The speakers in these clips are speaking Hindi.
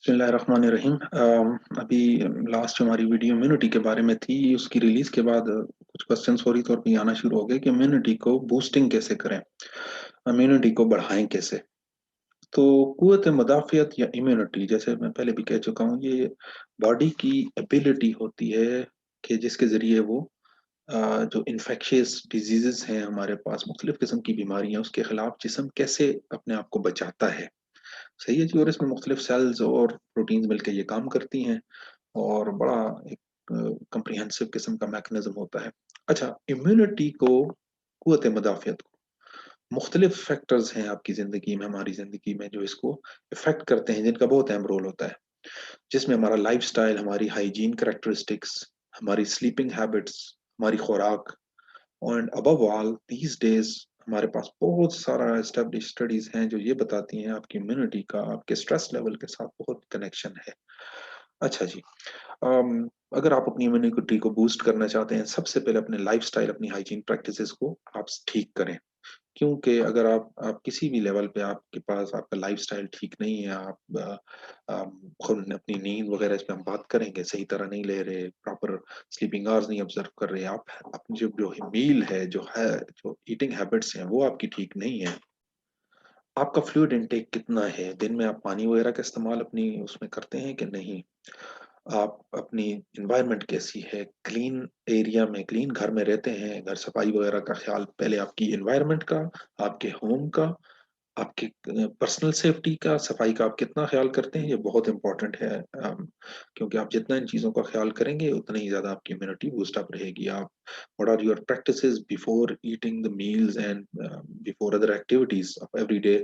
बिस्मिल्लाहिर्रहमानिर्रहीम। अभी लास्ट जो हमारी वीडियो इम्यूनिटी के बारे में थी, उसकी रिलीज के बाद कुछ क्वेश्चंस फौरी तौर पे आना शुरू हो गए कि इम्यूनिटी को बूस्टिंग कैसे करें, इम्यूनिटी को बढ़ाएं कैसे। तो कुव्वत मुदाफ़ियत या इम्यूनिटी, जैसे मैं पहले भी कह चुका हूँ, ये बॉडी की एबिलिटी होती है कि जिसके ज़रिए वो जो इन्फेक्शियस डिजीजेस हैं हमारे पास, मुख्तलिफ किस्म की बीमारियां, उसके खिलाफ जिसम कैसे अपने आप को बचाता है। सही है जी। और इसमें मुख्तलिफ सेल्स और प्रोटीन्स मिलकर ये काम करती हैं और बड़ा एक कंप्रिहेंसिव किस्म का मैकेनिज्म होता है। अच्छा, इम्यूनिटी को, कुव्वत मुदाफ़ियत को, मुख्तलिफ फैक्टर्स हैं आपकी ज़िंदगी में, हमारी ज़िंदगी में, जो इसको इफ़ेक्ट करते हैं, जिनका बहुत अहम रोल होता है, जिसमें हमारा लाइफस्टाइल, हमारी हाइजीन कैरेक्टरिस्टिक्स, हमारी स्लीपिंग हैबिट्स, हमारी खुराक, and above all these days हमारे पास बहुत सारा एस्टेब्लिश स्टडीज हैं जो ये बताती हैं आपकी इम्यूनिटी का आपके स्ट्रेस लेवल के साथ बहुत कनेक्शन है। अच्छा जी। अगर आप अपनी इम्यूनिटी को बूस्ट करना चाहते हैं, सबसे पहले अपने लाइफस्टाइल, अपनी हाइजीन प्रैक्टिसेस को आप ठीक करें। क्योंकि अगर आप किसी भी लेवल पे, आपके पास आपका लाइफस्टाइल ठीक नहीं है, आप खुद अपनी नींद वगैरह, इस पे हम बात करेंगे, सही तरह नहीं ले रहे, प्रॉपर स्लीपिंग आवर्स नहीं ऑब्जर्व कर रहे, आप अपनी जो जो मील है, जो ईटिंग हैबिट्स हैं, वो आपकी ठीक नहीं है, आपका फ्लूइड इनटेक कितना है, दिन में आप पानी वगैरह का इस्तेमाल अपनी उसमें करते हैं कि नहीं, आप अपनी इन्वायरमेंट कैसी है, क्लीन एरिया में, क्लीन घर में रहते हैं, घर सफाई वगैरह का ख्याल, पहले आपकी इन्वायरमेंट का, आपके होम का, आपकी पर्सनल सेफ्टी का, सफाई का आप कितना ख्याल करते हैं, ये बहुत इंपॉर्टेंट है। क्योंकि आप जितना इन चीज़ों का ख्याल करेंगे, उतना ही ज़्यादा आपकी इम्यूनिटी बूस्ट अप रहेगी। आप, what are your practices before eating the meals and before other activities of every day.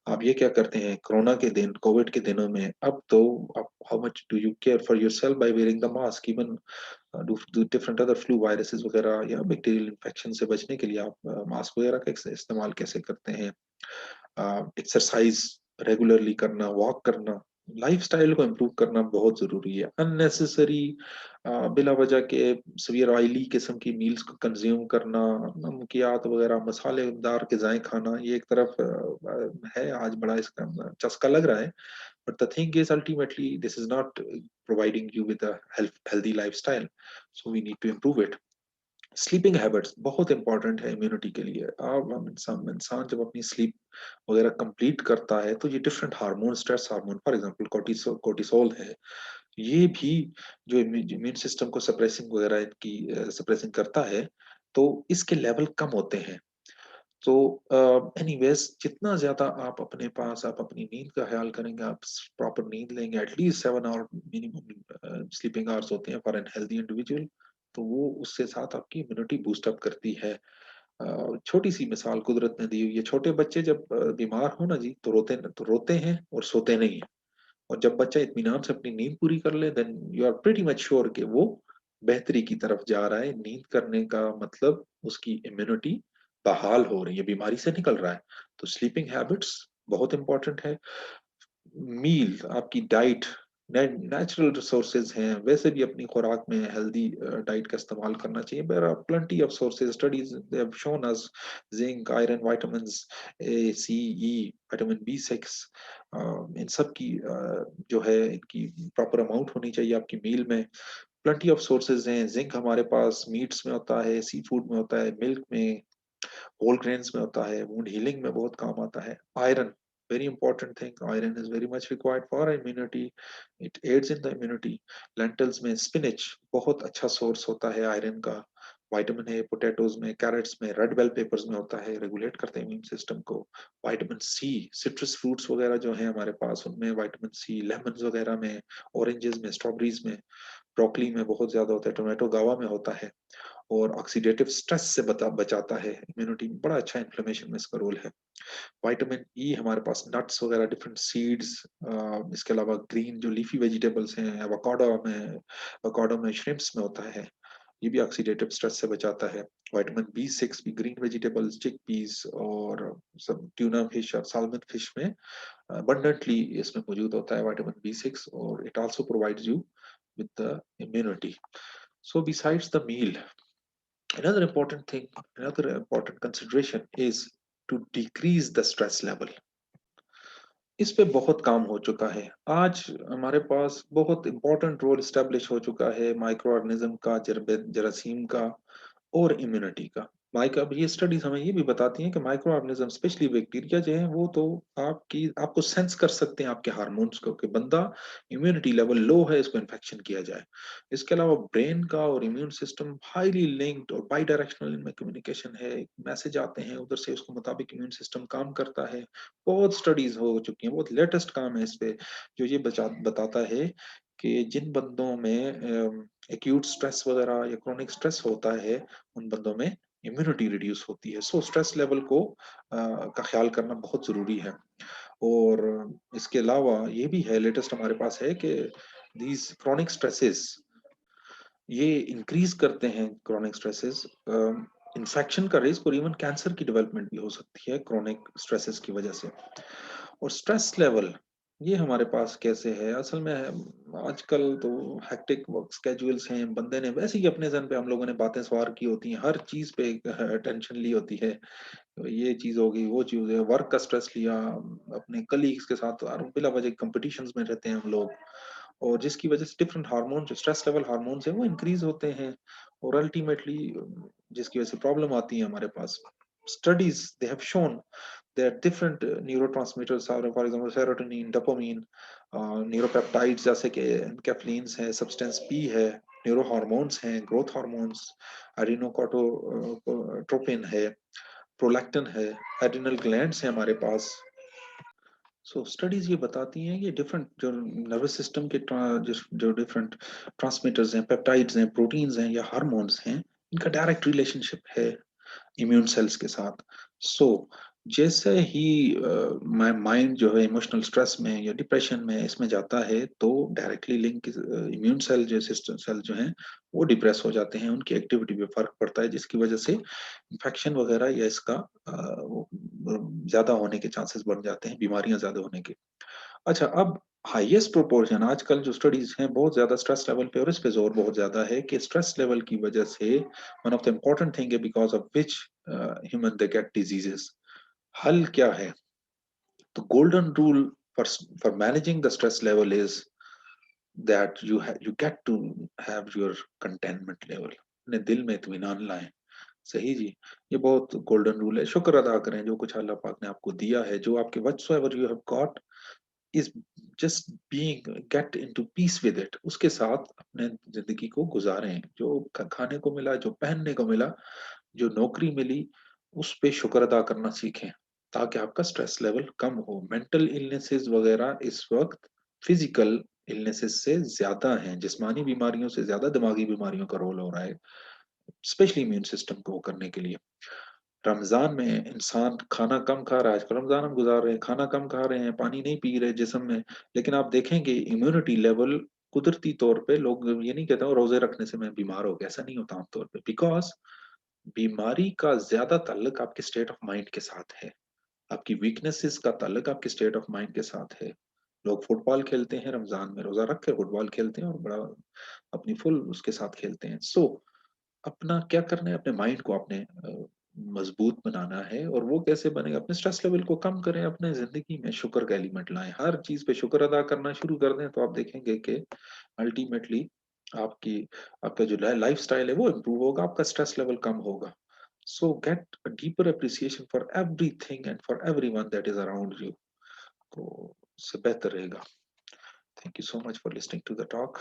आप ये क्या करते हैं कोरोना के दिन, कोविड के दिनों में? अब तो आप, how much do you care for yourself by wearing the mask, even different other flu viruses वगैरह या बैक्टीरियल इन्फेक्शन से बचने के लिए आप मास्क वगैरह का इस्तेमाल कैसे करते हैं? एक्सरसाइज रेगुलरली करना, वॉक करना, लाइफस्टाइल को इम्प्रूव करना बहुत जरूरी है। अननेसेसरी बिला वजह के सवियर ऑयली किस्म की मील्स को कंज्यूम करना, नमकियात वगैरह, मसालेदार ग़िज़ाएं खाना, ये एक तरफ है आज बड़ा इसका चस्का लग रहा है, but the thing is ultimately this is not providing you with a healthy lifestyle, so we need to improve it. Sleeping habits बहुत इंपॉर्टेंट है इम्यूनिटी के लिए। अब हम इंसान जब अपनी स्लीप वगैरह कंप्लीट करता है, तो ये different hormone, stress hormone, for example cortisol है, ये भी जो इम्यून सिस्टम को सप्रेसिंग वगैरह इनकी सप्रेसिंग करता है, तो इसके लेवल कम होते हैं। तो एनीवेज, जितना ज्यादा आप अपने पास, आप अपनी नींद का ख्याल करेंगे, आप प्रॉपर नींद लेंगे, at least 7 hour minimum sleeping hours होते हैं फॉर एन हेल्दी इंडिविजुअल, तो वो उससे साथ आपकी इम्यूनिटी बूस्ट अप करती है। छोटी सी मिसाल कुदरत ने दी हुई है, छोटे बच्चे जब बीमार हो ना जी, तो रोते हैं और सोते नहीं है। और जब बच्चा इत्मीनान से अपनी नींद पूरी कर ले, then you are pretty much sure कि वो बेहतरी की तरफ जा रहा है। नींद करने का मतलब उसकी इम्यूनिटी बहाल हो रही है, बीमारी से निकल रहा है। तो स्लीपिंग हैबिट्स बहुत इंपॉर्टेंट है। मील, आपकी डाइट, नेचुरल रिसोर्सेज हैं, वैसे भी अपनी खुराक में हेल्दी डाइट का इस्तेमाल करना चाहिए। There are plenty of sources, studies they have shown us zinc, iron, vitamins A, C, E, vitamin B 6, इन सब की जो है इनकी प्रॉपर अमाउंट होनी चाहिए आपकी मील में। प्लेंटी ऑफ सोर्सेज हैं। जिंक हमारे पास मीट्स में होता है, सी फूड में होता है, मिल्क में, होल ग्रेन्स में होता है, वुंड हीलिंग में बहुत काम आता है। Iron, very important thing, iron is very much required for immunity, it aids in the immunity। lentils में, स्पिनच बहुत अच्छा सोर्स होता है आयरन का। विटामिन है पोटैटोज में, कैरेट्स में, रेड बेल पेपर्स में होता है, रेगुलेट करते हैं इम्यून सिस्टम को। विटामिन सी, सिट्रस फ्रूट्स वगैरह जो है हमारे पास, उनमें विटामिन सी, लेमन वगैरह में, ऑरेंजेस में, स्ट्रॉबेरीज में, ब्रोकली में बहुत ज्यादा होता है, टोमेटो गावा में होता है, और ऑक्सीडेटिव स्ट्रेस से बचाता है। इम्यूनिटी में बड़ा अच्छा इन्फ्लेमेशन में इसका रोल है। विटामिन ई हमारे पास नट्स वगैरह, डिफरेंट सीड्स, इसके अलावा ग्रीन जो लीफी वेजिटेबल्स हैं, एवोकाडो में, श्रिम्प्स में होता है, ये भी ऑक्सीडेटिव स्ट्रेस से बचाता है। विटामिन बी 6 भी ग्रीन वेजिटेबल्स, चिक पीस और सब ट्यूना फिश और साल्मन फिश में abundantly इसमें मौजूद होता है विटामिन बी 6, और it also provides you with the immunity. So besides the meal, another important thing, another important consideration is to decrease the stress level. इस पे बहुत काम हो चुका है। आज हमारे पास बहुत इंपॉर्टेंट रोल स्टैब्लिश हो चुका है माइक्रो ऑर्गेनिज्म का, जरासीम का और इम्यूनिटी का। माइक अब ये स्टडीज हमें ये भी बताती हैं कि माइक्रो ऑर्गेनिज्म स्पेशली बैक्टीरिया जो है वो तो आपको सेंस कर सकते हैं आपके हार्मोन्स को, कि बंदा इम्यूनिटी लेवल लो है, इसको इन्फेक्शन किया जाए। इसके अलावा ब्रेन का और इम्यून सिस्टम हाईली लिंक्ड और बाई डायरेक्शनल इनमें कम्युनिकेशन है। मैसेज आते हैं उधर से, उसके मुताबिक इम्यून सिस्टम काम करता है। बहुत स्टडीज हो चुकी हैं, बहुत लेटेस्ट काम है इस पे, जो ये बताता है कि जिन बंदों में एक्यूट स्ट्रेस वगैरह या क्रोनिक स्ट्रेस होता है, उन बंदों में इम्यूनिटी रिड्यूस होती है। सो स्ट्रेस लेवल को का ख्याल करना बहुत जरूरी है। और इसके अलावा ये भी है, लेटेस्ट हमारे पास है कि दीज क्रोनिक स्ट्रेसेस ये इंक्रीज करते हैं। क्रोनिक स्ट्रेसेस इन्फेक्शन का रिस्क और इवन कैंसर की डेवलपमेंट भी हो सकती है क्रोनिक स्ट्रेसेस की वजह से। और स्ट्रेस लेवल ये हमारे पास कैसे है असल में आजकल तो हेक्टिक वर्क स्केड्यूल्स हैं, बंदे ने वैसे ही अपने जन पे हम लोगों ने बातें सवार की होती हैं, हर चीज पे टेंशन ली होती है। ये चीज होगी, वो चीज है, वर्क का स्ट्रेस लिया, अपने कलीग्स के साथ और बिला वजह कंपटीशंस में रहते हैं हम लोग, और जिसकी वजह से डिफरेंट हार्मोन, जो स्ट्रेस लेवल हार्मोन्स है वो इंक्रीज होते हैं, और अल्टीमेटली जिसकी वजह से प्रॉब्लम आती है हमारे पास। Studies they have shown that different neurotransmitters are, for example serotonin, dopamine, neuropeptides जैसे कि एनकेफ्लिन्स है, सब्सटेंस पी है, न्यूरो हार्मोन्स हैं, ग्रोथ हार्मोन्स, एडिनोकोर्टिकोट्रोपिन है, प्रोलैक्टिन है, एड्रिनल ग्लैंड्स हैं हमारे पास। सो स्टडीज ये बताती हैं कि डिफरेंट जो नर्वस सिस्टम के जो डिफरेंट ट्रांसमीटर्स हैं, पेप्टाइड्स हैं, प्रोटीन्स हैं या हार्मोन्स हैं, इनका डायरेक्ट रिलेशनशिप है इम्यून सेल्स के साथ। सो जैसे ही माइंड जो है इमोशनल स्ट्रेस में या डिप्रेशन में इसमें जाता है, तो डायरेक्टली लिंक इम्यून सेल जो सिस्टम सेल जो हैं वो डिप्रेस हो जाते हैं, उनकी एक्टिविटी पे फर्क पड़ता है, जिसकी वजह से इन्फेक्शन वगैरह या इसका ज्यादा होने के चांसेस बढ़ जाते हैं, बीमारियां ज्यादा होने के। अच्छा, अब हाईएस्ट प्रोपोर्शन आजकल जो स्टडीज हैं बहुत ज्यादा स्ट्रेस लेवल पे, और इस पे जोर बहुत ज्यादा है कि स्ट्रेस लेवल की वजह से one of the important thing है because of which human they get diseases. हल क्या है? तो golden rule for managing the stress level is that you get to have your containment level, अपने दिल में इत्मीनान लाएं। सही जी। ये बहुत गोल्डन रूल है। शुक्र अदा करें जो कुछ अल्लाह पाक ने आपको दिया है, जो आपके whatsoever you have got is just being, get into peace with it, उसके साथ अपने जिंदगी को गुजारें। जो खाने को मिला, जो पहनने को मिला, जो नौकरी मिली, उस पे शुक्र अदा करना सीखें, ताकि आपका स्ट्रेस लेवल कम हो। मेंटल इलनेसेस वगैरह इस वक्त फिजिकल इलनेसेस से ज्यादा हैं, जिस्मानी बीमारियों से ज्यादा दिमागी बीमारियों का रोल हो रहा है, स्पेशली इम्यून सिस्टम को करने के लिए। रमजान में इंसान खाना कम खा रहा है, आजकल रमजान हम गुजार रहे हैं, खाना कम खा रहे हैं, पानी नहीं पी रहे जिस्म में, लेकिन आप देखेंगे इम्यूनिटी लेवल कुदरती तौर पे, लोग ये नहीं कहते "वो रोजे रखने से मैं बीमार हो गया", ऐसा नहीं होता आमतौर पे, बिकॉज बीमारी का ज्यादा ताल्लुक आपके स्टेट ऑफ माइंड के साथ है, आपकी वीकनेसेस का ताल्लुक आपके स्टेट ऑफ माइंड के साथ है। लोग फुटबॉल खेलते हैं रमजान में, रोजा रख के फुटबॉल खेलते हैं और बड़ा अपनी फुल उसके साथ खेलते हैं। सो अपना क्या करना है, अपने माइंड को अपने मजबूत बनाना है, और वो कैसे बनेगा? अपने स्ट्रेस लेवल को कम करें, अपने जिंदगी में शुक्र का एलिमेंट लाएं, हर चीज पे शुक्र अदा करना शुरू कर दें, तो आप देखेंगे कि अल्टीमेटली आपकी आपका जो लाइफ स्टाइल है वो इम्प्रूव होगा, आपका स्ट्रेस लेवल कम होगा। So get a deeper appreciation for everything and for everyone that is around you, तो उससे बेहतर रहेगा। Thank you so much for listening to the talk.